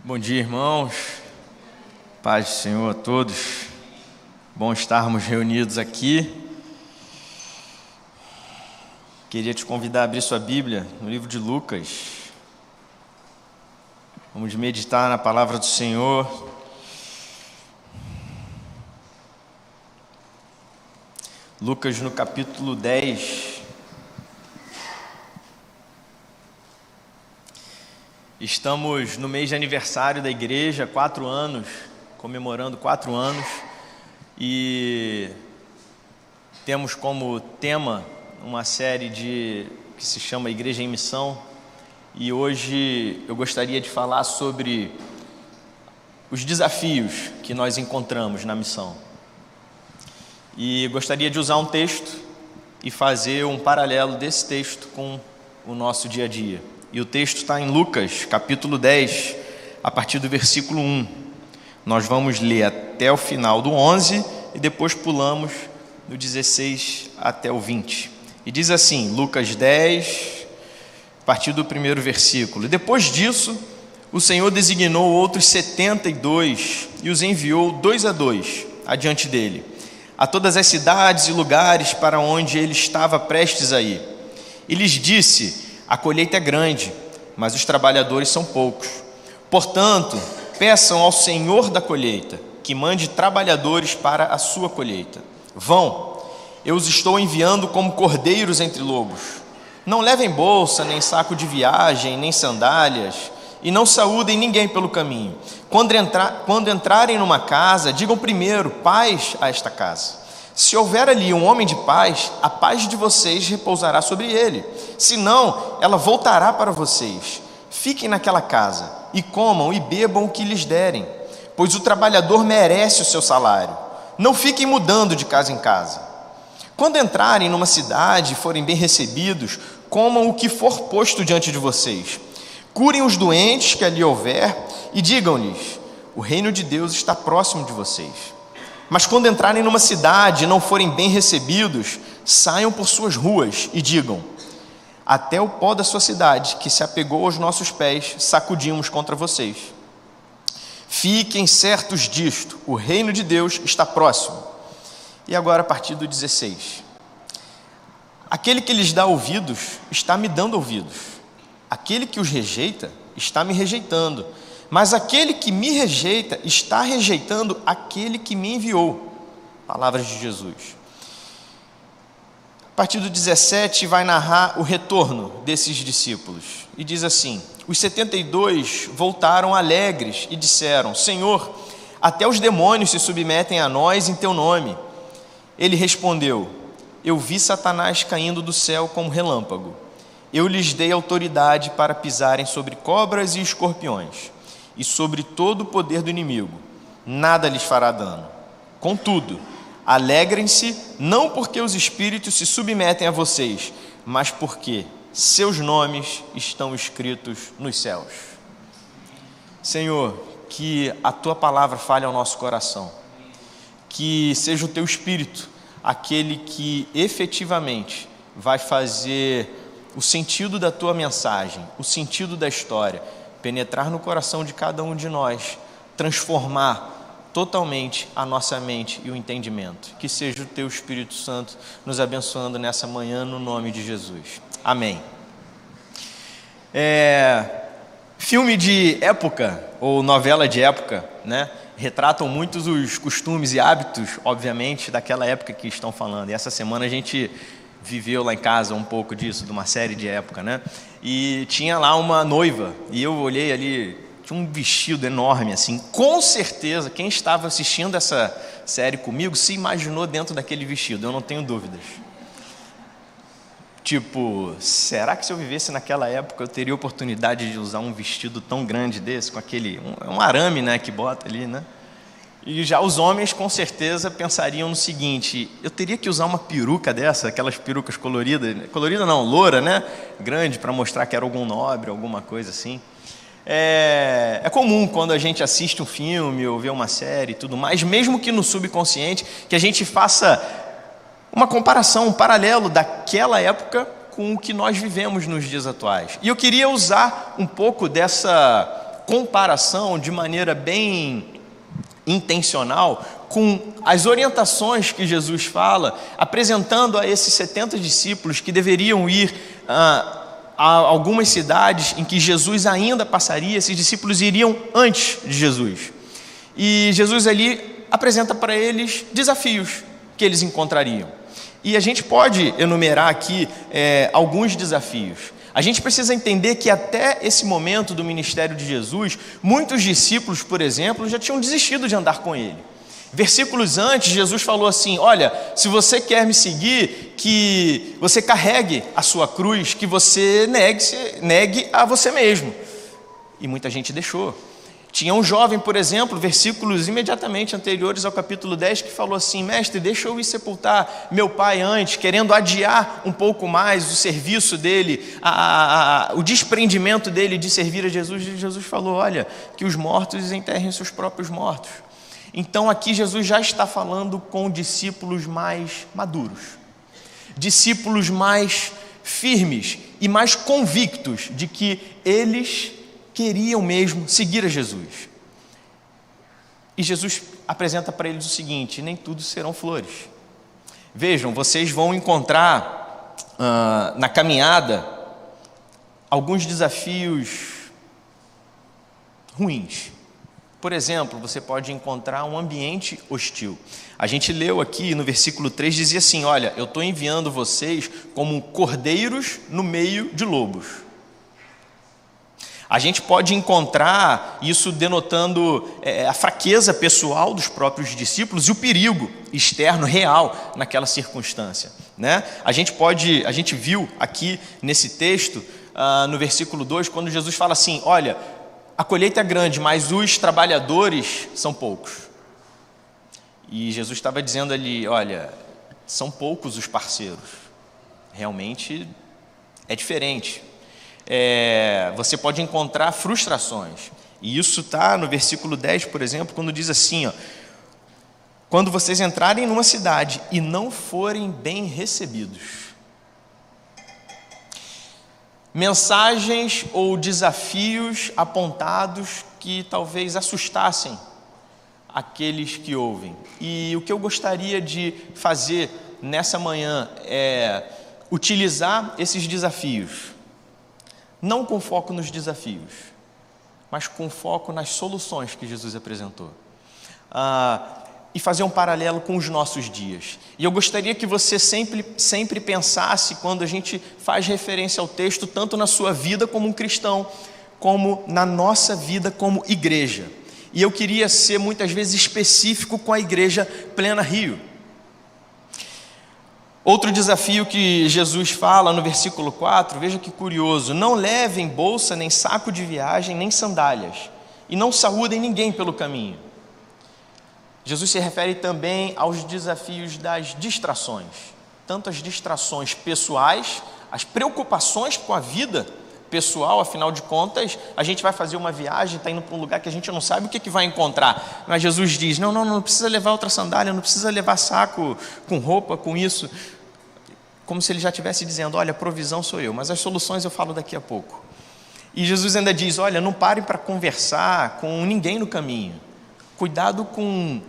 Bom dia, irmãos. Paz do Senhor a todos. Bom estarmos reunidos aqui. Queria te convidar a abrir sua Bíblia no livro de Lucas. Vamos meditar na palavra do Senhor. Lucas no capítulo 10. Estamos no mês de aniversário da igreja, 4 anos, comemorando 4 anos, e temos como tema uma série que se chama Igreja em Missão, e hoje eu gostaria de falar sobre os desafios que nós encontramos na missão. E gostaria de usar um texto e fazer um paralelo desse texto com o nosso dia a dia. E o texto está em Lucas, capítulo 10, a partir do versículo 1. Nós vamos ler até o final do 11 e depois pulamos do 16 até o 20. E diz assim, Lucas 10, a partir do primeiro versículo. Depois disso, o Senhor designou outros 72 e os enviou 2 a 2 adiante dele, a todas as cidades e lugares para onde ele estava prestes a ir. E lhes disse: a colheita é grande, mas os trabalhadores são poucos. Portanto, peçam ao Senhor da colheita que mande trabalhadores para a sua colheita. Vão, eu os estou enviando como cordeiros entre lobos. Não levem bolsa, nem saco de viagem, nem sandálias, e não saúdem ninguém pelo caminho. Quando entrarem numa casa, digam primeiro: paz a esta casa. Se houver ali um homem de paz, a paz de vocês repousará sobre ele. Se não, ela voltará para vocês. Fiquem naquela casa e comam e bebam o que lhes derem, pois o trabalhador merece o seu salário. Não fiquem mudando de casa em casa. Quando entrarem numa cidade e forem bem recebidos, comam o que for posto diante de vocês. Curem os doentes que ali houver e digam-lhes: o reino de Deus está próximo de vocês. Mas quando entrarem numa cidade e não forem bem recebidos, saiam por suas ruas e digam: até o pó da sua cidade, que se apegou aos nossos pés, sacudimos contra vocês. Fiquem certos disto: o reino de Deus está próximo. E agora a partir do 16. Aquele que lhes dá ouvidos, está me dando ouvidos. Aquele que os rejeita, está me rejeitando. Mas aquele que me rejeita, está rejeitando aquele que me enviou. Palavras de Jesus. A partir do 17 vai narrar o retorno desses discípulos. E diz assim: os 72 voltaram alegres e disseram: Senhor, até os demônios se submetem a nós em teu nome. Ele respondeu: eu vi Satanás caindo do céu como relâmpago. Eu lhes dei autoridade para pisarem sobre cobras e escorpiões, e sobre todo o poder do inimigo. Nada lhes fará dano. Contudo, alegrem-se, não porque os espíritos se submetem a vocês, mas porque seus nomes estão escritos nos céus. Senhor, que a Tua palavra fale ao nosso coração, que seja o Teu Espírito aquele que efetivamente vai fazer o sentido da Tua mensagem, o sentido da história, penetrar no coração de cada um de nós, transformar totalmente a nossa mente e o entendimento. Que seja o Teu Espírito Santo nos abençoando nessa manhã, no nome de Jesus. Amém. Filme de época, ou novela de época, né? Retratam muitos os costumes e hábitos, obviamente, daquela época que estão falando. E essa semana a gente viveu lá em casa um pouco disso, de uma série de época, né? E tinha lá uma noiva, e eu olhei ali, tinha um vestido enorme, assim. Com certeza, quem estava assistindo essa série comigo se imaginou dentro daquele vestido, eu não tenho dúvidas. Tipo, será que se eu vivesse naquela época eu teria oportunidade de usar um vestido tão grande desse, com aquele, um arame, né, que bota ali, né? E já os homens com certeza pensariam no seguinte: eu teria que usar uma peruca dessa, aquelas perucas coloridas, colorida não, loura, né? Grande, para mostrar que era algum nobre, alguma coisa assim. É comum quando a gente assiste um filme ou vê uma série e tudo mais, mesmo que no subconsciente, que a gente faça uma comparação, um paralelo daquela época com o que nós vivemos nos dias atuais. E eu queria usar um pouco dessa comparação de maneira bem intencional com as orientações que Jesus fala, apresentando a esses 70 discípulos que deveriam ir a algumas cidades em que Jesus ainda passaria. Esses discípulos iriam antes de Jesus. E Jesus ali apresenta para eles desafios que eles encontrariam. E a gente pode enumerar aqui alguns desafios. A gente precisa entender que até esse momento do ministério de Jesus, muitos discípulos, por exemplo, já tinham desistido de andar com ele. Versículos antes, Jesus falou assim: olha, se você quer me seguir, que você carregue a sua cruz, que você negue a você mesmo. E muita gente deixou. Tinha um jovem, por exemplo, versículos imediatamente anteriores ao capítulo 10, que falou assim: mestre, deixa eu ir sepultar meu pai antes, querendo adiar um pouco mais o serviço dele, o desprendimento dele de servir a Jesus. E Jesus falou: olha, que os mortos enterrem seus próprios mortos. Então aqui Jesus já está falando com discípulos mais maduros, discípulos mais firmes e mais convictos de que eles queriam mesmo seguir a Jesus. E Jesus apresenta para eles o seguinte: nem tudo serão flores. Vejam, vocês vão encontrar na caminhada alguns desafios ruins. Por exemplo, você pode encontrar um ambiente hostil. A gente leu aqui no versículo 3, dizia assim: olha, eu estou enviando vocês como cordeiros no meio de lobos. A gente pode encontrar isso denotando a fraqueza pessoal dos próprios discípulos e o perigo externo real naquela circunstância, né? A gente viu aqui nesse texto, no versículo 2, quando Jesus fala assim: olha, a colheita é grande, mas os trabalhadores são poucos. E Jesus estava dizendo ali: olha, são poucos os parceiros. Realmente é diferente. Você pode encontrar frustrações. E isso está no versículo 10, por exemplo, quando diz assim: ó, quando vocês entrarem numa cidade e não forem bem recebidos. Mensagens ou desafios apontados que talvez assustassem aqueles que ouvem. E o que eu gostaria de fazer nessa manhã é utilizar esses desafios, não com foco nos desafios, mas com foco nas soluções que Jesus apresentou. E fazer um paralelo com os nossos dias. E eu gostaria que você sempre pensasse, quando a gente faz referência ao texto, tanto na sua vida como um cristão, como na nossa vida como igreja. E eu queria ser muitas vezes específico com a igreja Plena Rio. Outro desafio que Jesus fala no versículo 4, veja que curioso: não levem bolsa, nem saco de viagem, nem sandálias, e não saúdem ninguém pelo caminho. Jesus se refere também aos desafios das distrações, tanto as distrações pessoais, as preocupações com a vida pessoal. Afinal de contas, a gente vai fazer uma viagem, está indo para um lugar que a gente não sabe o que vai encontrar, mas Jesus diz: não precisa levar outra sandália, não precisa levar saco com roupa, com isso, como se ele já estivesse dizendo: olha, a provisão sou eu, mas as soluções eu falo daqui a pouco. E Jesus ainda diz: olha, não parem para conversar com ninguém no caminho, cuidado com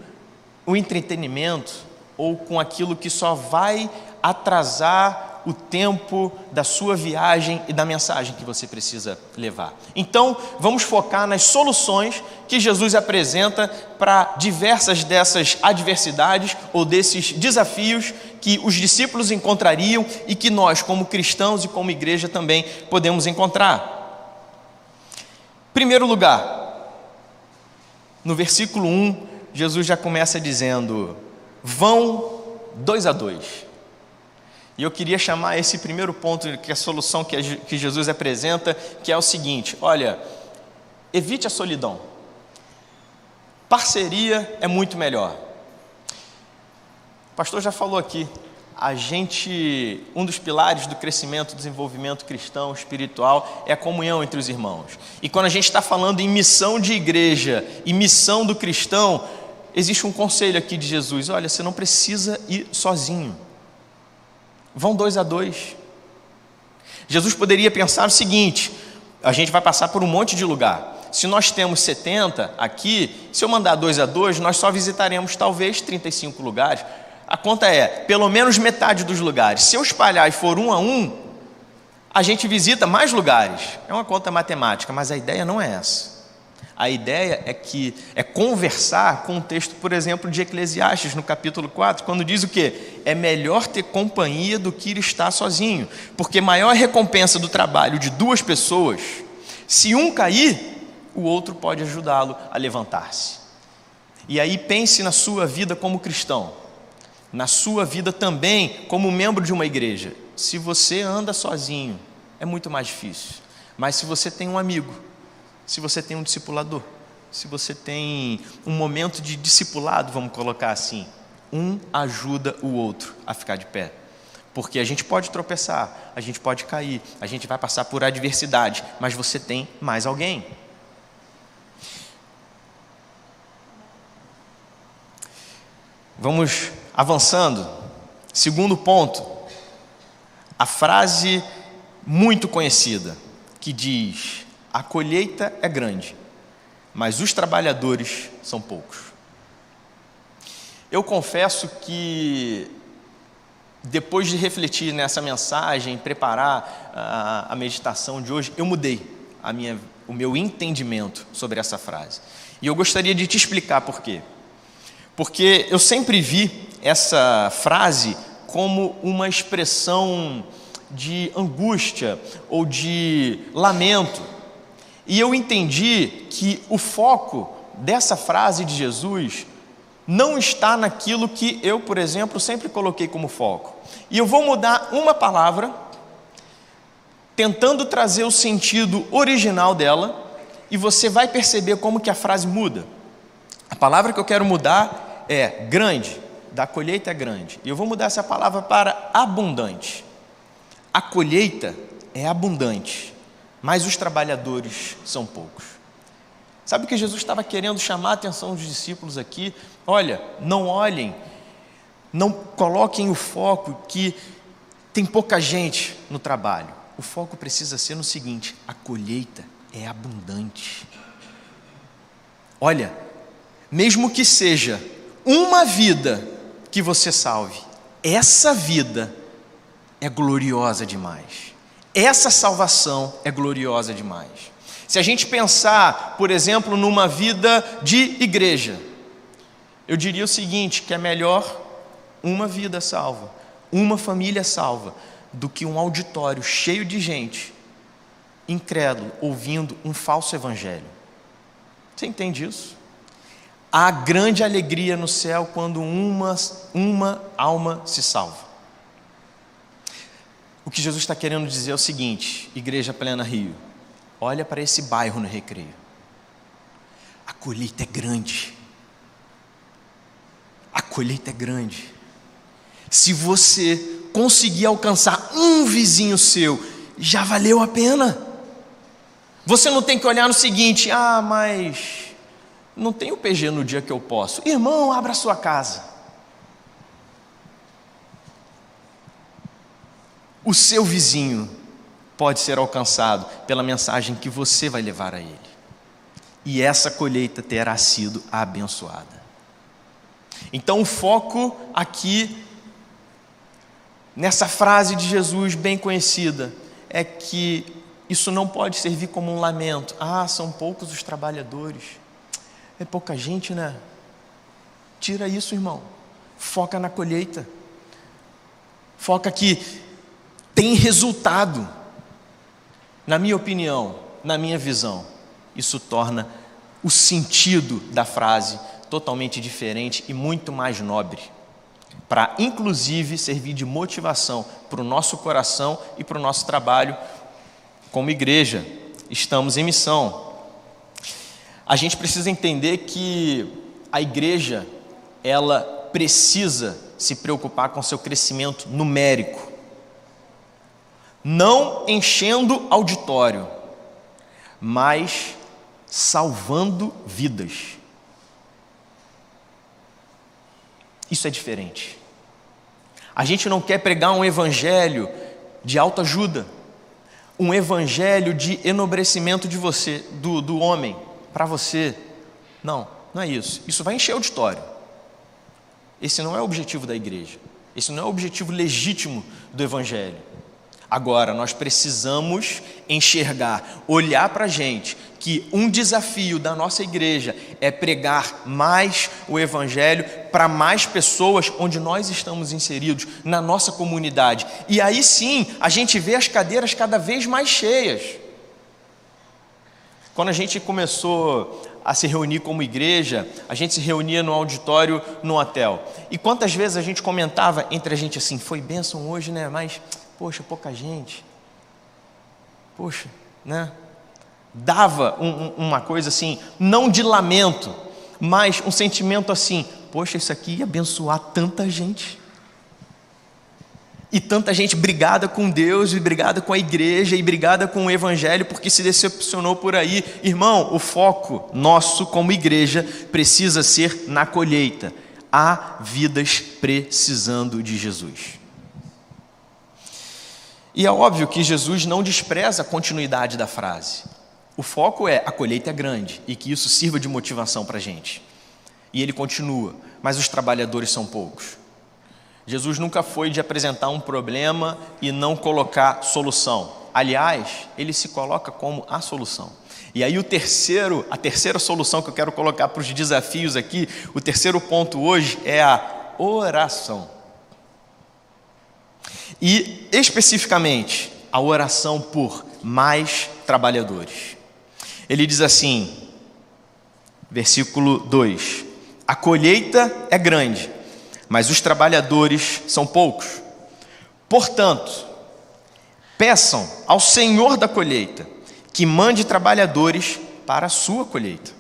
o entretenimento ou com aquilo que só vai atrasar o tempo da sua viagem e da mensagem que você precisa levar. Então, vamos focar nas soluções que Jesus apresenta para diversas dessas adversidades ou desses desafios que os discípulos encontrariam e que nós, como cristãos e como igreja, também podemos encontrar. Primeiro lugar, no versículo 1, Jesus já começa dizendo: vão 2 a 2. E eu queria chamar esse primeiro ponto, que é a solução que Jesus apresenta, que é o seguinte: olha, evite a solidão. Parceria é muito melhor. O pastor já falou aqui, um dos pilares do crescimento e desenvolvimento cristão, espiritual, é a comunhão entre os irmãos. E quando a gente está falando em missão de igreja e missão do cristão, existe um conselho aqui de Jesus: olha, você não precisa ir sozinho. Vão 2 a 2. Jesus poderia pensar o seguinte: a gente vai passar por um monte de lugar. se nós temos 70 aqui, se eu mandar 2 a 2, nós só visitaremos talvez 35 lugares. A conta é, pelo menos metade dos lugares. Se eu espalhar e for 1 a 1, a gente visita mais lugares. É uma conta matemática, mas a ideia não é essa. A ideia é conversar com o texto, por exemplo, de Eclesiastes, no capítulo 4, quando diz o quê? É melhor ter companhia do que estar sozinho, porque maior é a recompensa do trabalho de 2 pessoas. Se um cair, o outro pode ajudá-lo a levantar-se. E aí pense na sua vida como cristão, na sua vida também como membro de uma igreja. Se você anda sozinho, é muito mais difícil, mas se você tem um amigo, se você tem um discipulador, se você tem um momento de discipulado, vamos colocar assim, um ajuda o outro a ficar de pé. Porque a gente pode tropeçar, a gente pode cair, a gente vai passar por adversidade, mas você tem mais alguém. Vamos avançando. Segundo ponto, a frase muito conhecida que diz: a colheita é grande, mas os trabalhadores são poucos. Eu confesso que, depois de refletir nessa mensagem, preparar a meditação de hoje, eu mudei o meu entendimento sobre essa frase. E eu gostaria de te explicar por quê. Porque eu sempre vi essa frase como uma expressão de angústia ou de lamento. E eu entendi que o foco dessa frase de Jesus não está naquilo que eu, por exemplo, sempre coloquei como foco. E eu vou mudar uma palavra, tentando trazer o sentido original dela, e você vai perceber como que a frase muda. A palavra que eu quero mudar é grande, da colheita é grande. E eu vou mudar essa palavra para abundante. A colheita é abundante, mas os trabalhadores são poucos. Sabe o que Jesus estava querendo chamar a atenção dos discípulos aqui? Olha, não olhem, não coloquem o foco que tem pouca gente no trabalho. O foco precisa ser no seguinte: a colheita é abundante. Olha, mesmo que seja uma vida que você salve, essa vida é gloriosa demais. Essa salvação é gloriosa demais. Se a gente pensar, por exemplo, numa vida de igreja, eu diria o seguinte, que é melhor uma vida salva, uma família salva, do que um auditório cheio de gente, incrédulo, ouvindo um falso evangelho. Você entende isso? Há grande alegria no céu quando uma alma se salva. O que Jesus está querendo dizer é o seguinte: Igreja Plena Rio, olha para esse bairro no Recreio. A colheita é grande. A colheita é grande. Se você conseguir alcançar um vizinho seu, já valeu a pena. Você não tem que olhar no seguinte: mas não tem o PG no dia que eu posso. Irmão, abra a sua casa. O seu vizinho pode ser alcançado pela mensagem que você vai levar a ele. E essa colheita terá sido abençoada. Então o foco aqui, nessa frase de Jesus bem conhecida, é que isso não pode servir como um lamento. São poucos os trabalhadores. É pouca gente, né? Tira isso, irmão. Foca na colheita. Foca que tem resultado. Na minha opinião, na minha visão, isso torna o sentido da frase totalmente diferente e muito mais nobre, para inclusive servir de motivação para o nosso coração e para o nosso trabalho como igreja. Estamos em missão. A gente precisa entender que a igreja, ela precisa se preocupar com seu crescimento numérico, não enchendo auditório, mas salvando vidas. Isso é diferente. A gente não quer pregar um evangelho de autoajuda, um evangelho de enobrecimento de você, do homem, para você. Não, não é isso. Isso vai encher o auditório. Esse não é o objetivo da igreja. Esse não é o objetivo legítimo do evangelho. Agora, nós precisamos enxergar, olhar para a gente, que um desafio da nossa igreja é pregar mais o evangelho para mais pessoas onde nós estamos inseridos, na nossa comunidade. E aí sim, a gente vê as cadeiras cada vez mais cheias. Quando a gente começou a se reunir como igreja, a gente se reunia no auditório, no hotel. E quantas vezes a gente comentava entre a gente assim, foi bênção hoje, né? Mas, poxa, pouca gente. Poxa, né? Dava uma coisa assim, não de lamento, mas um sentimento assim, poxa, isso aqui ia abençoar tanta gente. E tanta gente brigada com Deus, e brigada com a igreja, e brigada com o evangelho, porque se decepcionou por aí. Irmão, o foco nosso como igreja precisa ser na colheita. Há vidas precisando de Jesus. E é óbvio que Jesus não despreza a continuidade da frase. O foco é, a colheita é grande, e que isso sirva de motivação para a gente. E ele continua, mas os trabalhadores são poucos. Jesus nunca foi de apresentar um problema e não colocar solução. Aliás, ele se coloca como a solução. E aí a terceira solução que eu quero colocar para os desafios aqui, o terceiro ponto hoje é a oração. E especificamente, a oração por mais trabalhadores. Ele diz assim, versículo 2: a colheita é grande, mas os trabalhadores são poucos. Portanto, peçam ao Senhor da colheita que mande trabalhadores para a sua colheita.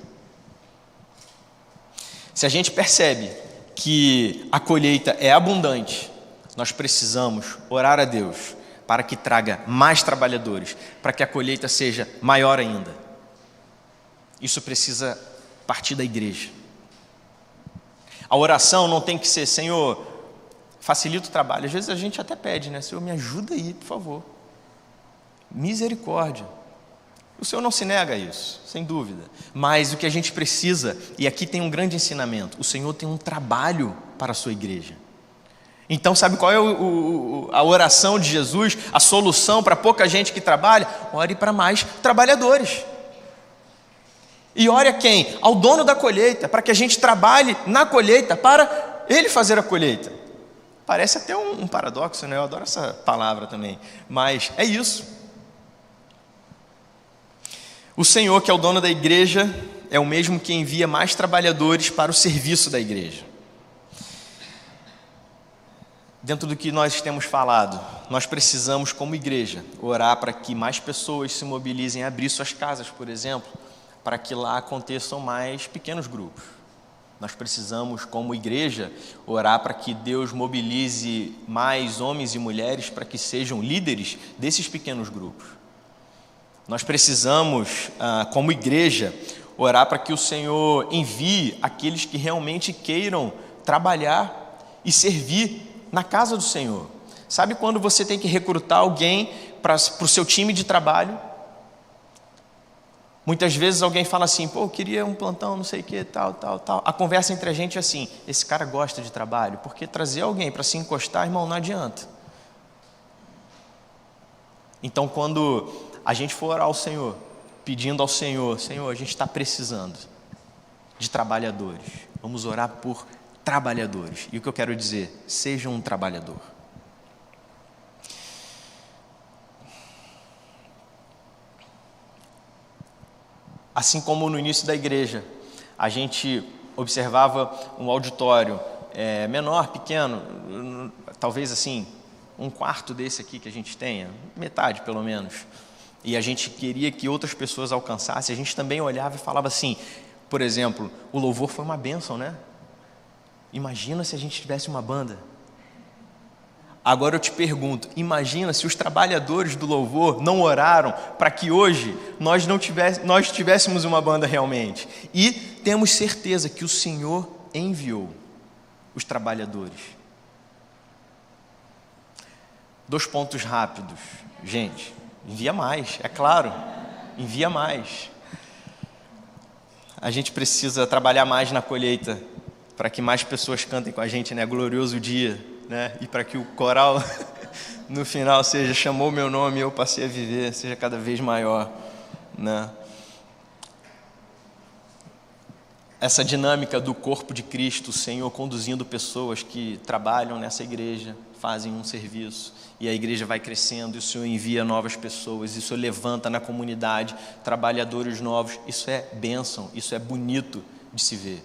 Se a gente percebe que a colheita é abundante, nós precisamos orar a Deus para que traga mais trabalhadores, para que a colheita seja maior ainda. Isso precisa partir da igreja. A oração não tem que ser, Senhor, facilita o trabalho. Às vezes a gente até pede, né? Senhor, me ajuda aí, por favor. Misericórdia. O Senhor não se nega a isso, sem dúvida. Mas o que a gente precisa, e aqui tem um grande ensinamento, o Senhor tem um trabalho para a sua igreja. Então sabe qual é a oração de Jesus? A solução para pouca gente que trabalha? Ore para mais trabalhadores. E ore a quem? Ao dono da colheita, para que a gente trabalhe na colheita, para ele fazer a colheita. Parece até um paradoxo, né? Eu adoro essa palavra também, mas é isso. O Senhor, que é o dono da igreja, é o mesmo que envia mais trabalhadores para o serviço da igreja. Dentro do que nós temos falado, nós precisamos, como igreja, orar para que mais pessoas se mobilizem a abrir suas casas, por exemplo, para que lá aconteçam mais pequenos grupos. Nós precisamos, como igreja, orar para que Deus mobilize mais homens e mulheres para que sejam líderes desses pequenos grupos. Nós precisamos, como igreja, orar para que o Senhor envie aqueles que realmente queiram trabalhar e servir na casa do Senhor. Sabe quando você tem que recrutar alguém para o seu time de trabalho? Muitas vezes alguém fala assim, pô, eu queria um plantão, não sei o que, tal. A conversa entre a gente é assim, esse cara gosta de trabalho, porque trazer alguém para se encostar, irmão, não adianta. Então, quando a gente for orar ao Senhor, pedindo ao Senhor, Senhor, a gente está precisando de trabalhadores. Vamos orar por trabalhadores. E o que eu quero dizer, seja um trabalhador. Assim como no início da igreja, a gente observava um auditório menor, pequeno, talvez assim, um quarto desse aqui que a gente tenha, metade pelo menos, e a gente queria que outras pessoas alcançassem, a gente também olhava e falava assim, por exemplo, o louvor foi uma bênção, né? Imagina se a gente tivesse uma banda. Agora eu te pergunto, imagina se os trabalhadores do louvor não oraram para que hoje nós tivéssemos uma banda realmente. E temos certeza que o Senhor enviou os trabalhadores. 2 pontos rápidos, gente. Envia mais, é claro. Envia mais. A gente precisa trabalhar mais na colheita para que mais pessoas cantem com a gente, né? Glorioso dia, né? E para que o coral no final seja chamou meu nome e eu passei a viver, seja cada vez maior, né? Essa dinâmica do corpo de Cristo, o Senhor conduzindo pessoas que trabalham nessa igreja, fazem um serviço, e a igreja vai crescendo, e o Senhor envia novas pessoas, isso levanta na comunidade trabalhadores novos, isso é bênção, isso é bonito de se ver.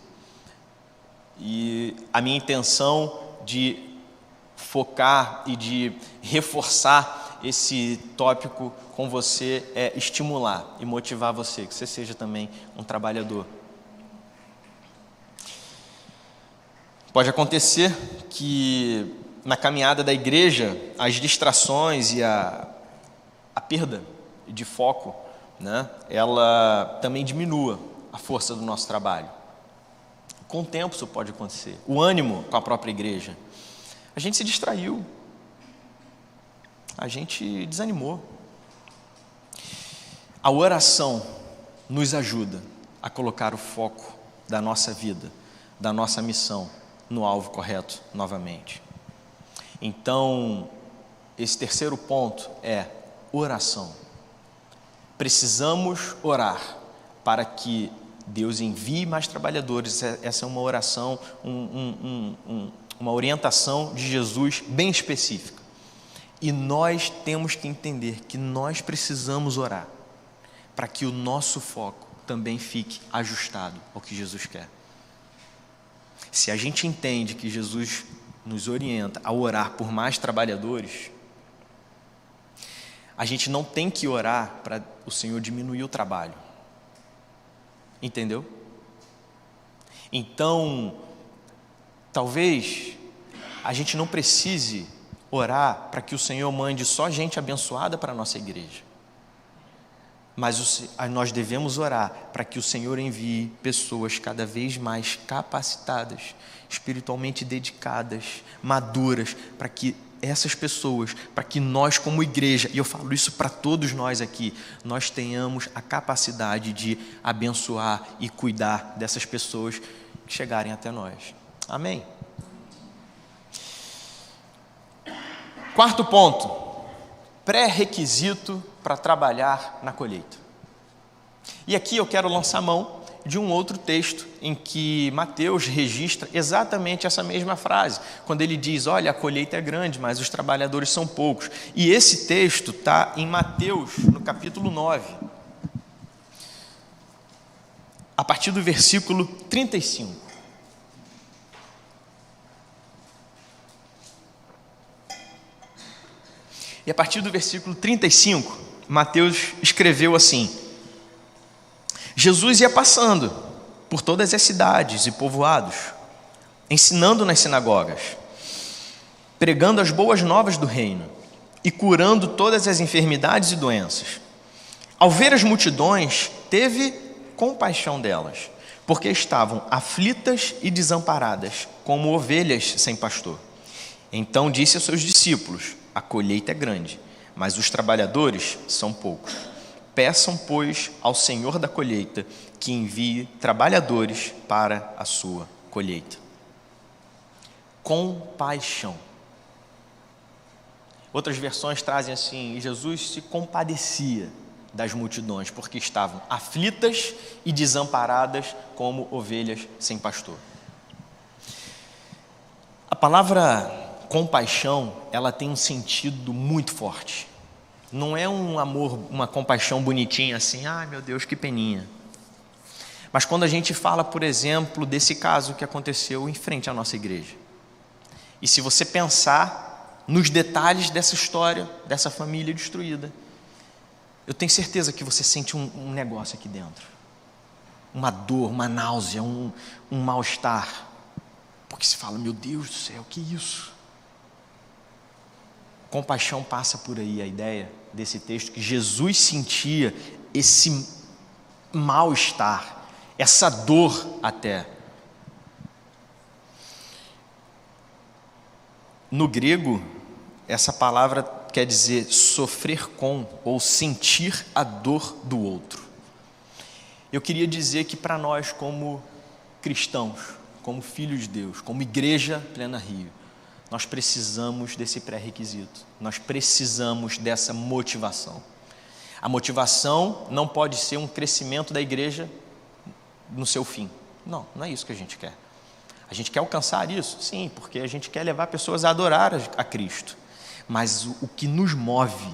E a minha intenção de focar e de reforçar esse tópico com você é estimular e motivar você, que você seja também um trabalhador. Pode acontecer que na caminhada da igreja as distrações e a perda de foco, né, ela também diminua a força do nosso trabalho. Com o tempo isso pode acontecer. O ânimo com a própria igreja. A gente se distraiu. A gente desanimou. A oração nos ajuda a colocar o foco da nossa vida, da nossa missão, no alvo correto novamente. Então, esse terceiro ponto é oração. Precisamos orar para que Deus envie mais trabalhadores. Essa é uma oração, uma orientação de Jesus bem específica. E nós temos que entender que nós precisamos orar para que o nosso foco também fique ajustado ao que Jesus quer. Se a gente entende que Jesus nos orienta a orar por mais trabalhadores, a gente não tem que orar para o Senhor diminuir o trabalho. Entendeu? Então, talvez a gente não precise orar para que o Senhor mande só gente abençoada para a nossa igreja. Mas nós devemos orar para que o Senhor envie pessoas cada vez mais capacitadas, espiritualmente dedicadas, maduras, para que essas pessoas, para que nós como igreja, e eu falo isso para todos nós aqui, nós tenhamos a capacidade de abençoar e cuidar dessas pessoas que chegarem até nós. Amém? Quarto ponto. Pré-requisito para trabalhar na colheita. E aqui eu quero lançar mão de um outro texto em que Mateus registra exatamente essa mesma frase, quando ele diz, olha, a colheita é grande, mas os trabalhadores são poucos. E esse texto está em Mateus, no capítulo 9, a partir do versículo 35. E a partir do versículo 35, Mateus escreveu assim: Jesus ia passando por todas as cidades e povoados, ensinando nas sinagogas, pregando as boas novas do reino e curando todas as enfermidades e doenças. Ao ver as multidões, teve compaixão delas, porque estavam aflitas e desamparadas, como ovelhas sem pastor. Então disse aos seus discípulos: a colheita é grande, mas os trabalhadores são poucos. Peçam, pois, ao Senhor da colheita que envie trabalhadores para a sua colheita. Compaixão. Outras versões trazem assim: Jesus se compadecia das multidões, porque estavam aflitas e desamparadas como ovelhas sem pastor. A palavra compaixão, ela tem um sentido muito forte. Não é um amor, uma compaixão bonitinha assim, ai meu Deus, que peninha. Mas quando a gente fala, por exemplo, desse caso que aconteceu em frente à nossa igreja, e se você pensar nos detalhes dessa história, dessa família destruída, eu tenho certeza que você sente um negócio aqui dentro, uma dor, uma náusea, um mal-estar, porque se fala, meu Deus do céu, que isso? Compaixão passa por aí, a ideia desse texto, que Jesus sentia esse mal-estar, essa dor até. No grego, essa palavra quer dizer sofrer com ou sentir a dor do outro. Eu queria dizer que para nós, como cristãos, como filhos de Deus, como Igreja Plena Rio, nós precisamos desse pré-requisito, nós precisamos dessa motivação. A motivação não pode ser um crescimento da igreja no seu fim. Não, não é isso que a gente quer. A gente quer alcançar isso? Sim, porque a gente quer levar pessoas a adorar a Cristo. Mas o que nos move,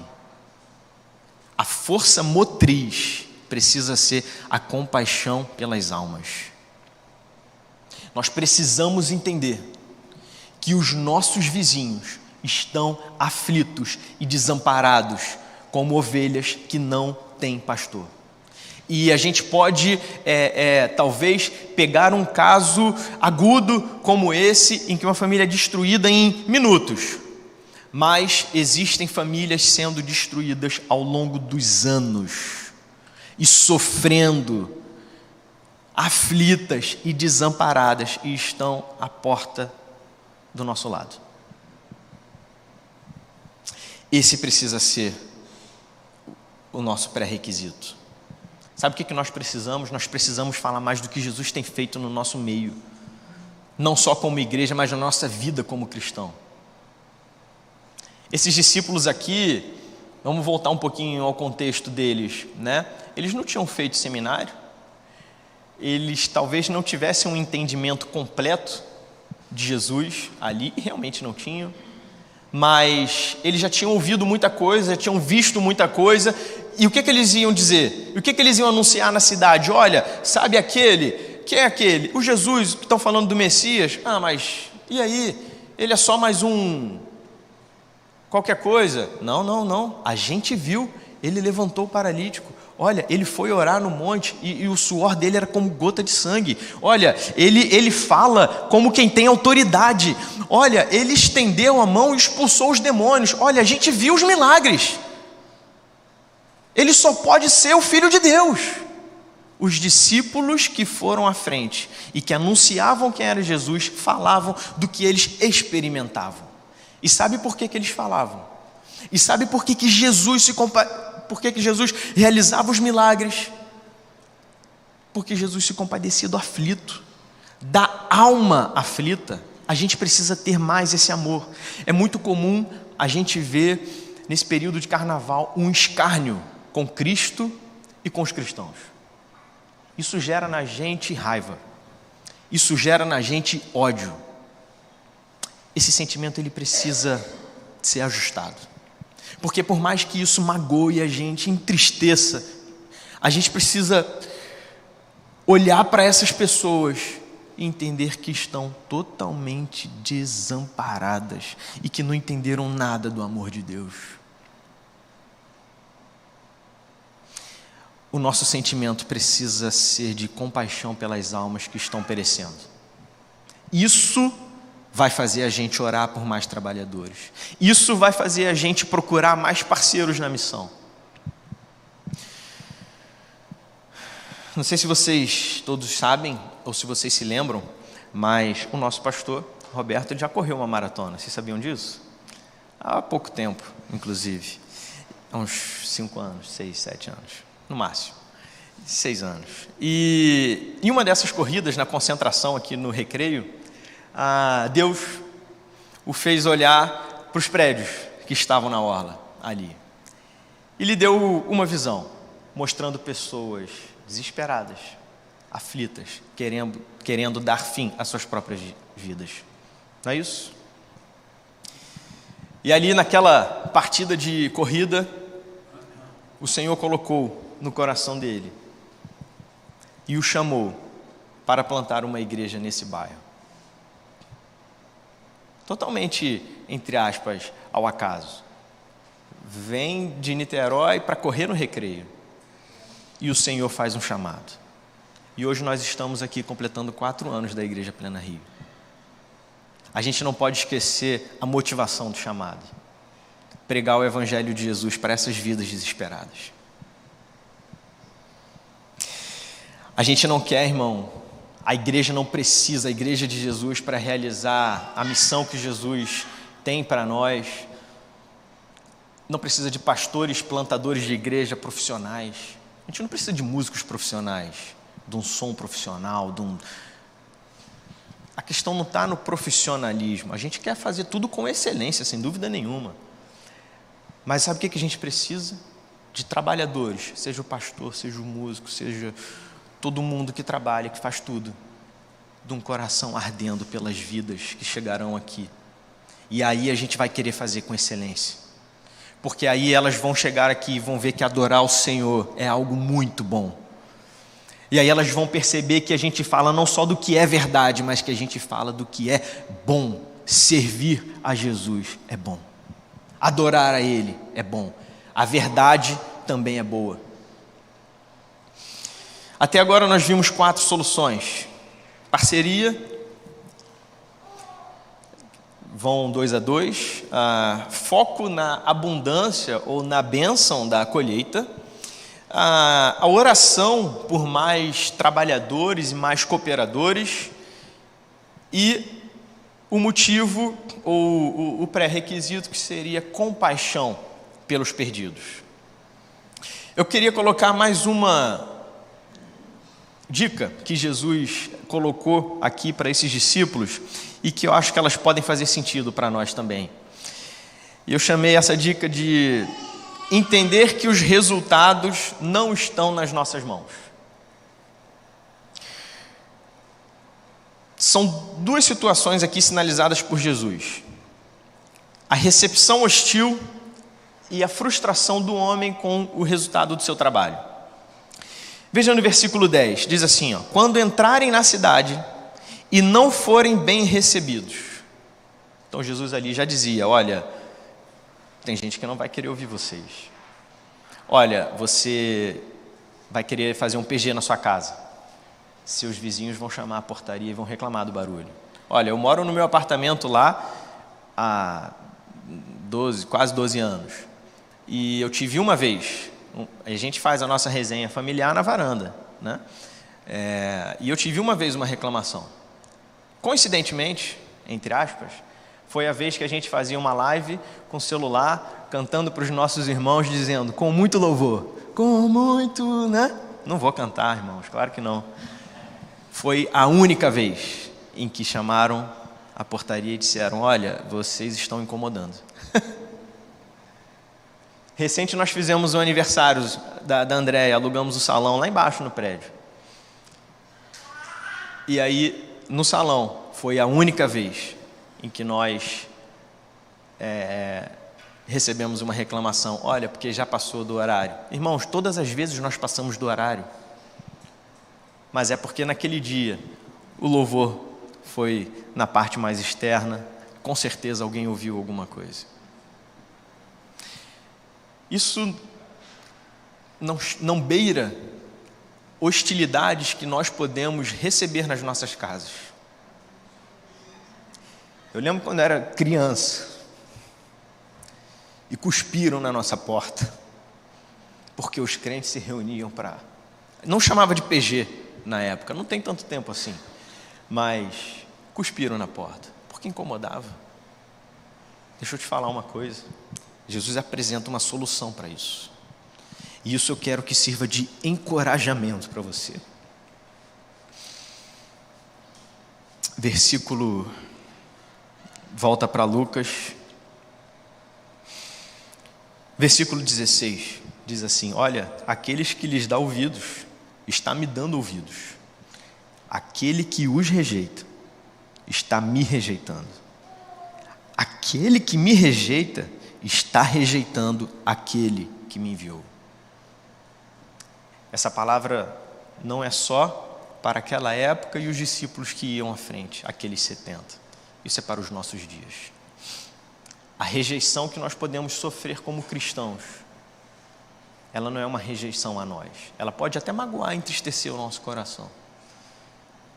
a força motriz, precisa ser a compaixão pelas almas. Nós precisamos entender que os nossos vizinhos estão aflitos e desamparados, como ovelhas que não têm pastor. E a gente pode, talvez, pegar um caso agudo como esse, em que uma família é destruída em minutos. Mas existem famílias sendo destruídas ao longo dos anos e sofrendo, aflitas e desamparadas, e estão à porta do nosso lado. Esse precisa ser o nosso pré-requisito. Sabe o que nós precisamos? Nós precisamos falar mais do que Jesus tem feito no nosso meio, não só como igreja, mas na nossa vida como cristão. Esses discípulos aqui, vamos voltar um pouquinho ao contexto deles, né? Eles não tinham feito seminário, eles talvez não tivessem um entendimento completo de Jesus ali, e realmente não tinham, mas eles já tinham ouvido muita coisa, já tinham visto muita coisa. E o que eles iam dizer? E o que eles iam anunciar na cidade? Olha, sabe aquele? Quem é aquele? O Jesus, que estão falando do Messias. Ah, mas e aí? Ele é só mais um qualquer coisa? Não. A gente viu, ele levantou o paralítico. Olha, ele foi orar no monte e o suor dele era como gota de sangue. Olha, ele fala como quem tem autoridade. Olha, ele estendeu a mão e expulsou os demônios. Olha, a gente viu os milagres. Ele só pode ser o Filho de Deus. Os discípulos que foram à frente e que anunciavam quem era Jesus, falavam do que eles experimentavam. E sabe por que eles falavam? E sabe por que Jesus por que Jesus realizava os milagres? Porque Jesus se compadecia do aflito, da alma aflita. A gente precisa ter mais esse amor. É muito comum a gente ver, nesse período de carnaval, um escárnio com Cristo e com os cristãos. Isso gera na gente raiva. Isso gera na gente ódio. Esse sentimento ele precisa ser ajustado. Porque por mais que isso magoe a gente, entristeça, a gente precisa olhar para essas pessoas e entender que estão totalmente desamparadas e que não entenderam nada do amor de Deus. O nosso sentimento precisa ser de compaixão pelas almas que estão perecendo. Isso vai fazer a gente orar por mais trabalhadores. Isso vai fazer a gente procurar mais parceiros na missão. Não sei se vocês todos sabem, ou se vocês se lembram, mas o nosso pastor, Roberto, já correu uma maratona. Vocês sabiam disso? Há pouco tempo, inclusive. Há uns 5 anos, 6, 7 anos. No máximo, 6 anos. E em uma dessas corridas, na concentração aqui no recreio, Deus o fez olhar para os prédios que estavam na orla ali. E lhe deu uma visão, mostrando pessoas desesperadas, aflitas, querendo dar fim às suas próprias vidas. Não é isso? E ali naquela partida de corrida, o Senhor colocou no coração dele e o chamou para plantar uma igreja nesse bairro. Totalmente, entre aspas, ao acaso. Vem de Niterói para correr no recreio e o Senhor faz um chamado. E hoje nós estamos aqui completando 4 anos da Igreja Plena Rio. A gente não pode esquecer a motivação do chamado: pregar o Evangelho de Jesus para essas vidas desesperadas. A gente não quer, irmão, a igreja não precisa, a igreja de Jesus, para realizar a missão que Jesus tem para nós, não precisa de pastores, plantadores de igreja profissionais. A gente não precisa de músicos profissionais, de um som profissional, A questão não está no profissionalismo. A gente quer fazer tudo com excelência, sem dúvida nenhuma. Mas sabe o que a gente precisa? De trabalhadores, seja o pastor, seja o músico, seja todo mundo que trabalha, que faz tudo, de um coração ardendo pelas vidas que chegarão aqui. E aí a gente vai querer fazer com excelência. Porque aí elas vão chegar aqui e vão ver que adorar o Senhor é algo muito bom. E aí elas vão perceber que a gente fala não só do que é verdade, mas que a gente fala do que é bom. Servir a Jesus é bom. Adorar a Ele é bom. A verdade também é boa. Até agora nós vimos 4 soluções. Parceria, vão 2 a 2, foco na abundância ou na bênção da colheita, a oração por mais trabalhadores e mais cooperadores, e o motivo ou o pré-requisito que seria compaixão pelos perdidos. Eu queria colocar mais uma dica que Jesus colocou aqui para esses discípulos e que eu acho que elas podem fazer sentido para nós também. E eu chamei essa dica de entender que os resultados não estão nas nossas mãos. São 2 situações aqui sinalizadas por Jesus: a recepção hostil e a frustração do homem com o resultado do seu trabalho. Veja no versículo 10, diz assim, quando entrarem na cidade e não forem bem recebidos. Então Jesus ali já dizia, olha, tem gente que não vai querer ouvir vocês. Olha, você vai querer fazer um PG na sua casa. Seus vizinhos vão chamar a portaria e vão reclamar do barulho. Olha, eu moro no meu apartamento lá há quase 12 anos. E eu tive uma vez, a gente faz a nossa resenha familiar na varanda, né? E eu tive uma vez uma reclamação. Coincidentemente, entre aspas, foi a vez que a gente fazia uma live com o celular, cantando para os nossos irmãos, dizendo, com muito louvor, com muito, né? Não vou cantar, irmãos, claro que não. Foi a única vez em que chamaram a portaria e disseram, olha, vocês estão incomodando. Recente nós fizemos um aniversário da Andréia, alugamos o salão lá embaixo no prédio. E aí, no salão, foi a única vez em que nós recebemos uma reclamação. Olha, porque já passou do horário. Irmãos, todas as vezes nós passamos do horário. Mas é porque naquele dia o louvor foi na parte mais externa. Com certeza alguém ouviu alguma coisa. Isso não beira hostilidades que nós podemos receber nas nossas casas. Eu lembro quando era criança e cuspiram na nossa porta, porque os crentes se reuniam para... Não chamava de PG na época, não tem tanto tempo assim, mas cuspiram na porta, porque incomodava. Deixa eu te falar uma coisa. Jesus apresenta uma solução para isso. E isso eu quero que sirva de encorajamento para você. Versículo, volta para Lucas. Versículo 16, diz assim, olha, aqueles que lhes dá ouvidos, está me dando ouvidos. Aquele que os rejeita, está me rejeitando. Aquele que me rejeita, está rejeitando aquele que me enviou. Essa palavra não é só para aquela época e os discípulos que iam à frente, aqueles 70. Isso é para os nossos dias. A rejeição que nós podemos sofrer como cristãos, ela não é uma rejeição a nós. Ela pode até magoar, entristecer o nosso coração.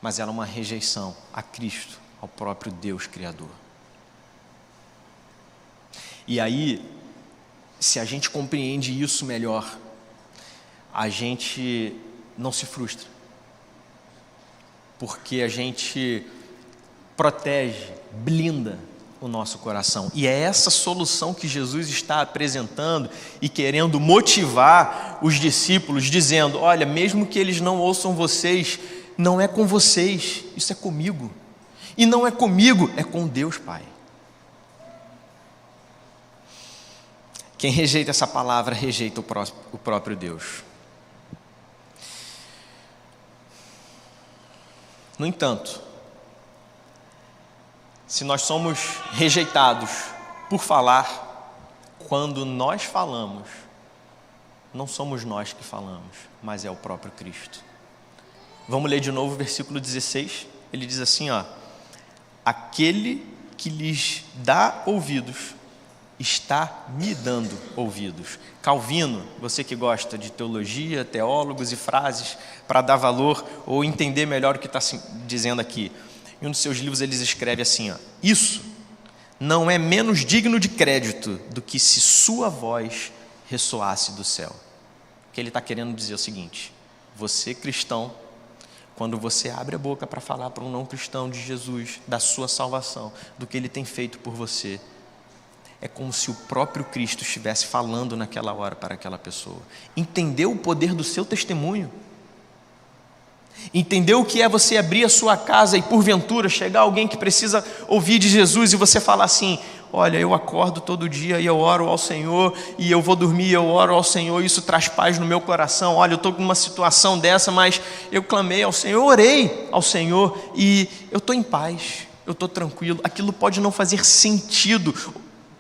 Mas ela é uma rejeição a Cristo, ao próprio Deus Criador. E aí, se a gente compreende isso melhor, a gente não se frustra. Porque a gente protege, blinda o nosso coração. E é essa solução que Jesus está apresentando e querendo motivar os discípulos, dizendo: olha, mesmo que eles não ouçam vocês, não é com vocês, isso é comigo. E não é comigo, é com Deus Pai. Quem rejeita essa palavra, rejeita o próprio Deus. No entanto, se nós somos rejeitados por falar, quando nós falamos, não somos nós que falamos, mas é o próprio Cristo. Vamos ler de novo o versículo 16. Ele diz assim, ó: aquele que lhes dá ouvidos, está me dando ouvidos. Calvino, você que gosta de teologia, teólogos e frases para dar valor ou entender melhor o que está dizendo aqui, em um dos seus livros ele escreve assim, ó: isso não é menos digno de crédito do que se sua voz ressoasse do céu. O que ele está querendo dizer é o seguinte: você cristão, quando você abre a boca para falar para um não cristão de Jesus, da sua salvação, do que ele tem feito por você, é como se o próprio Cristo estivesse falando naquela hora para aquela pessoa. Entendeu o poder do seu testemunho? Entendeu o que é você abrir a sua casa e porventura chegar alguém que precisa ouvir de Jesus e você falar assim: olha, eu acordo todo dia e eu oro ao Senhor, e eu vou dormir e eu oro ao Senhor, e isso traz paz no meu coração. Olha, eu estou numa situação dessa, mas eu clamei ao Senhor, eu orei ao Senhor e eu estou em paz, eu estou tranquilo. Aquilo pode não fazer sentido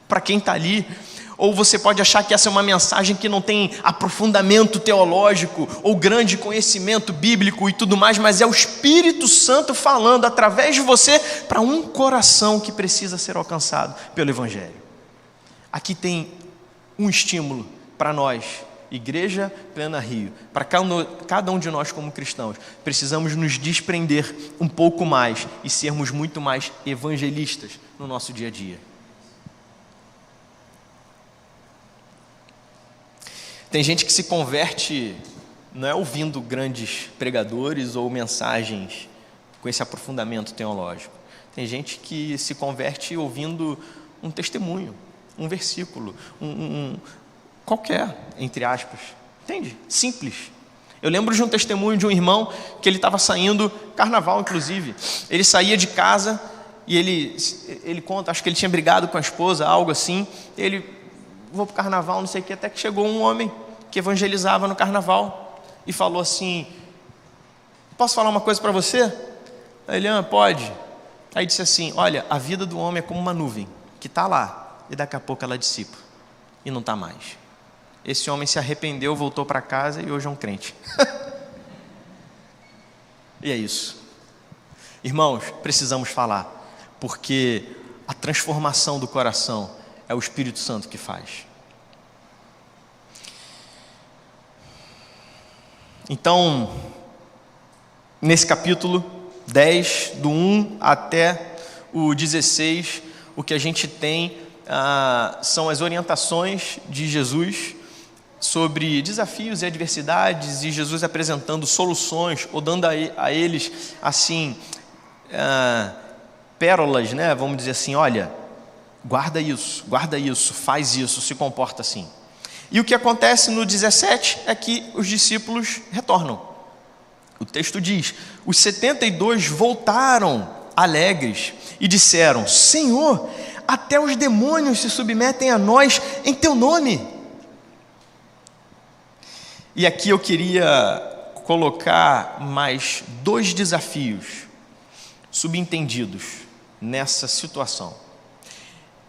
para quem está ali, ou você pode achar que essa é uma mensagem que não tem aprofundamento teológico ou grande conhecimento bíblico e tudo mais, mas é o Espírito Santo falando através de você para um coração que precisa ser alcançado pelo Evangelho. Aqui tem um estímulo para nós, Igreja Plena Rio, para cada um de nós como cristãos. Precisamos nos desprender um pouco mais e sermos muito mais evangelistas no nosso dia a dia. Tem gente que se converte, não é ouvindo grandes pregadores ou mensagens com esse aprofundamento teológico. Tem gente que se converte ouvindo um testemunho, um versículo, qualquer, entre aspas. Entende? Simples. Eu lembro de um testemunho de um irmão que ele estava saindo, carnaval inclusive. Ele saía de casa e ele conta, acho que ele tinha brigado com a esposa, algo assim. Vou para o carnaval, não sei o que, até que chegou um homem que evangelizava no carnaval e falou assim: posso falar uma coisa para você? Aí ele: pode. Aí disse assim: olha, a vida do homem é como uma nuvem que está lá e daqui a pouco ela dissipa e não está mais. Esse homem se arrependeu, voltou para casa e hoje é um crente. E é isso. Irmãos, precisamos falar, porque a transformação do coração é o Espírito Santo que faz. Então, nesse capítulo 10, do 1 até o 16, o que a gente tem são as orientações de Jesus sobre desafios e adversidades, e Jesus apresentando soluções, ou dando a eles, assim, pérolas, né? Vamos dizer assim: olha, guarda isso, faz isso, se comporta assim. E o que acontece no 17 é que os discípulos retornam. O texto diz: os 72 voltaram alegres e disseram: Senhor, até os demônios se submetem a nós em teu nome. E aqui eu queria colocar mais 2 desafios subentendidos nessa situação.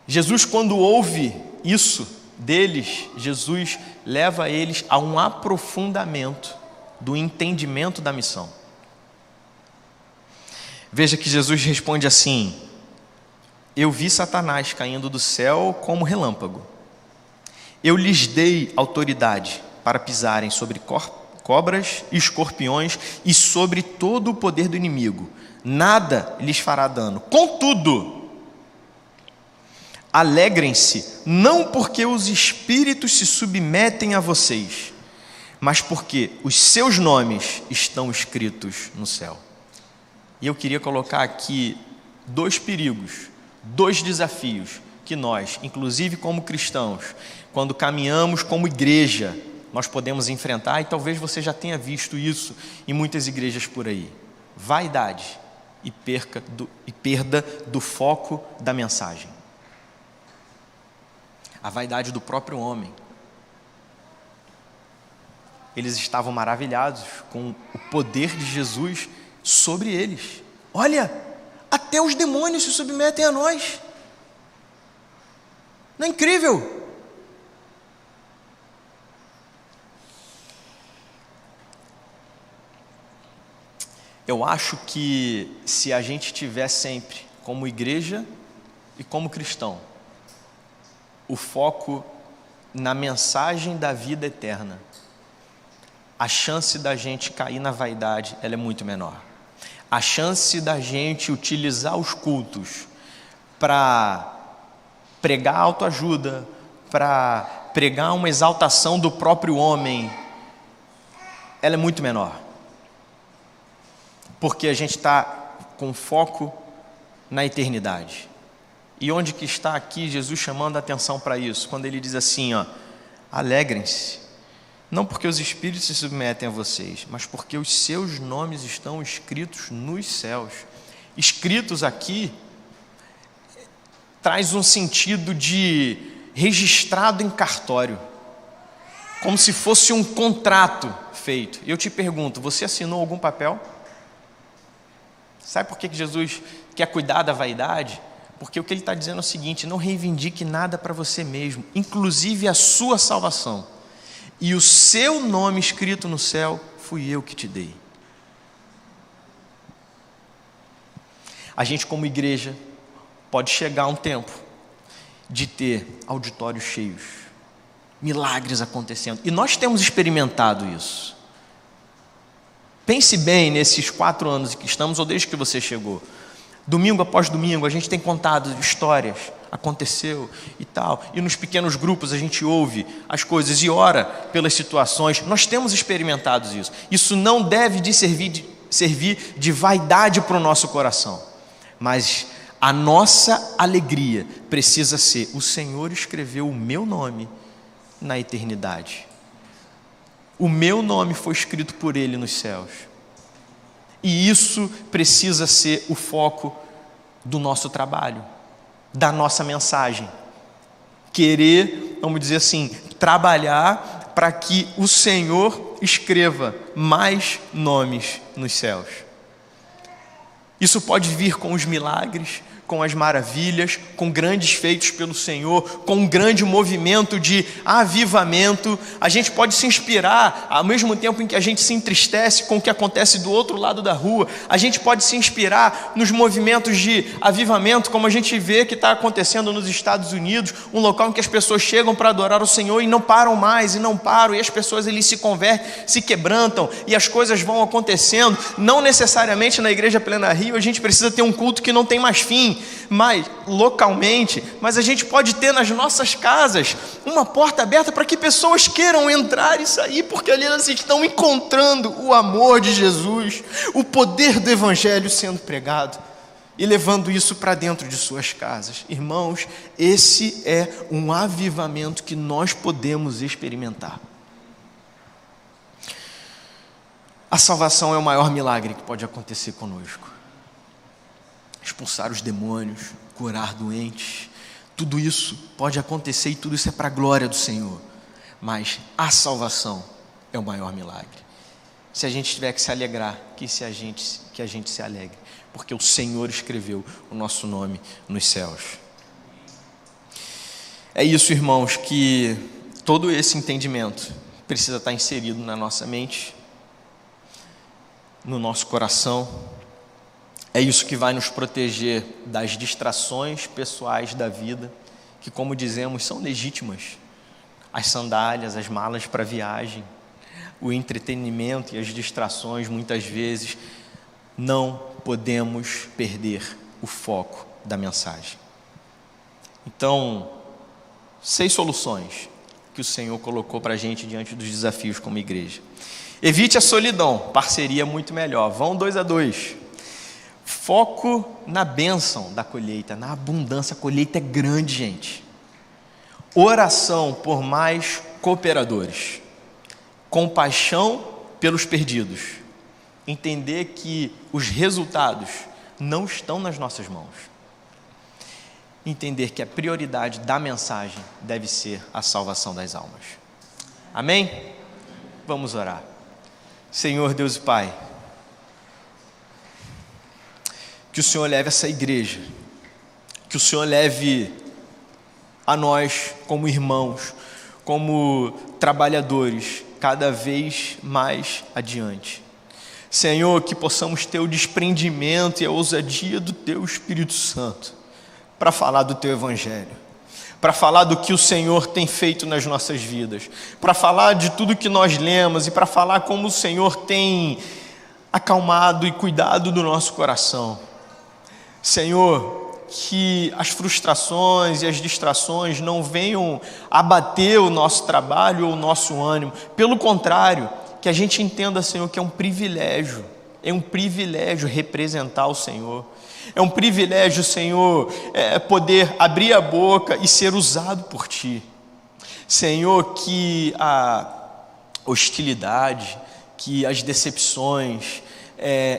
Jesus, quando ouve isso deles, Jesus leva eles a um aprofundamento do entendimento da missão. Veja que Jesus responde assim: eu vi Satanás caindo do céu como relâmpago. Eu lhes dei autoridade para pisarem sobre cobras e escorpiões e sobre todo o poder do inimigo. Nada lhes fará dano. Contudo, alegrem-se, não porque os espíritos se submetem a vocês, mas porque os seus nomes estão escritos no céu. E eu queria colocar aqui 2 perigos 2 desafios que nós, inclusive como cristãos, quando caminhamos como igreja, nós podemos enfrentar, e talvez você já tenha visto isso em muitas igrejas por aí: vaidade e perda do foco da mensagem. A vaidade do próprio homem. Eles estavam maravilhados com o poder de Jesus sobre eles. Olha, até os demônios se submetem a nós. Não é incrível? Eu acho que se a gente tiver sempre, como igreja e como cristão, o foco na mensagem da vida eterna, a chance da gente cair na vaidade, ela é muito menor. A chance da gente utilizar os cultos para pregar autoajuda, para pregar uma exaltação do próprio homem, ela é muito menor. Porque a gente está com foco na eternidade. E onde que está aqui Jesus chamando a atenção para isso? Quando ele diz assim, alegrem-se, não porque os espíritos se submetem a vocês, mas porque os seus nomes estão escritos nos céus. Escritos aqui traz um sentido de registrado em cartório, como se fosse um contrato feito. E eu te pergunto, você assinou algum papel? Sabe por que Jesus quer cuidar da vaidade? Porque o que ele está dizendo é o seguinte: não reivindique nada para você mesmo, inclusive a sua salvação. E o seu nome escrito no céu, fui eu que te dei. A gente, como igreja, pode chegar a um tempo de ter auditórios cheios, milagres acontecendo. E nós temos experimentado isso. Pense bem nesses 4 anos que estamos, ou desde que você chegou. Domingo após domingo, a gente tem contado histórias, aconteceu e tal. E nos pequenos grupos a gente ouve as coisas e ora pelas situações. Nós temos experimentado isso. Isso não deve servir de vaidade para o nosso coração. Mas a nossa alegria precisa ser: o Senhor escreveu o meu nome na eternidade. O meu nome foi escrito por Ele nos céus. E isso precisa ser o foco do nosso trabalho, da nossa mensagem. Querer, vamos dizer assim, trabalhar para que o Senhor escreva mais nomes nos céus. Isso pode vir com os milagres, com as maravilhas, com grandes feitos pelo Senhor, com um grande movimento de avivamento. A gente pode se inspirar, ao mesmo tempo em que a gente se entristece com o que acontece do outro lado da rua, a gente pode se inspirar nos movimentos de avivamento, como a gente vê que está acontecendo nos Estados Unidos, um local em que as pessoas chegam para adorar o Senhor e não param mais, e não param, e as pessoas ali se convertem, se quebrantam, e as coisas vão acontecendo. Não necessariamente na Igreja Plena Rio a gente precisa ter um culto que não tem mais fim, mas localmente, mas a gente pode ter nas nossas casas uma porta aberta para que pessoas queiram entrar e sair, porque ali elas estão encontrando o amor de Jesus, o poder do Evangelho sendo pregado e levando isso para dentro de suas casas. Irmãos, esse é um avivamento que nós podemos experimentar. A salvação é o maior milagre que pode acontecer conosco. Expulsar os demônios, curar doentes, tudo isso pode acontecer e tudo isso é para a glória do Senhor. Mas a salvação é o maior milagre. Se a gente tiver que se alegrar, que a gente se alegre, porque o Senhor escreveu o nosso nome nos céus. É isso, irmãos, que todo esse entendimento precisa estar inserido na nossa mente, no nosso coração. É isso que vai nos proteger das distrações pessoais da vida, que, como dizemos, são legítimas. As sandálias, as malas para viagem, o entretenimento e as distrações, muitas vezes, não podemos perder o foco da mensagem. Então, 6 soluções que o Senhor colocou para a gente diante dos desafios como igreja. Evite a solidão, parceria muito melhor. Vão 2 a 2. Foco na bênção da colheita, na abundância. A colheita é grande, gente. Oração por mais cooperadores. Compaixão pelos perdidos. Entender que os resultados não estão nas nossas mãos. Entender que a prioridade da mensagem deve ser a salvação das almas. Amém? Vamos orar. Senhor Deus e Pai, que o Senhor leve essa igreja, que o Senhor leve a nós como irmãos, como trabalhadores, cada vez mais adiante. Senhor, que possamos ter o desprendimento e a ousadia do Teu Espírito Santo para falar do Teu Evangelho, para falar do que o Senhor tem feito nas nossas vidas, para falar de tudo que nós lemos e para falar como o Senhor tem acalmado e cuidado do nosso coração. Senhor, que as frustrações e as distrações não venham abater o nosso trabalho ou o nosso ânimo. Pelo contrário, que a gente entenda, Senhor, que é um privilégio representar o Senhor. É um privilégio, Senhor, poder abrir a boca e ser usado por Ti. Senhor, que a hostilidade, que as decepções,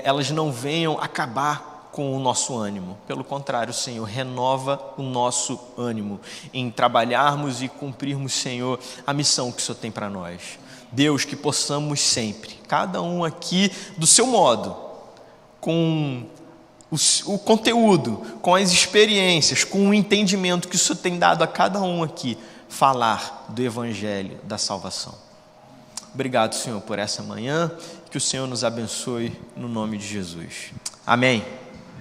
elas não venham acabar com o nosso ânimo. Pelo contrário, Senhor, renova o nosso ânimo em trabalharmos e cumprirmos, Senhor, a missão que o Senhor tem para nós. Deus, que possamos sempre, cada um aqui do seu modo, com o conteúdo, com as experiências, com o entendimento que o Senhor tem dado a cada um aqui, falar do Evangelho da salvação. Obrigado, Senhor, por essa manhã, que o Senhor nos abençoe no nome de Jesus. Amém.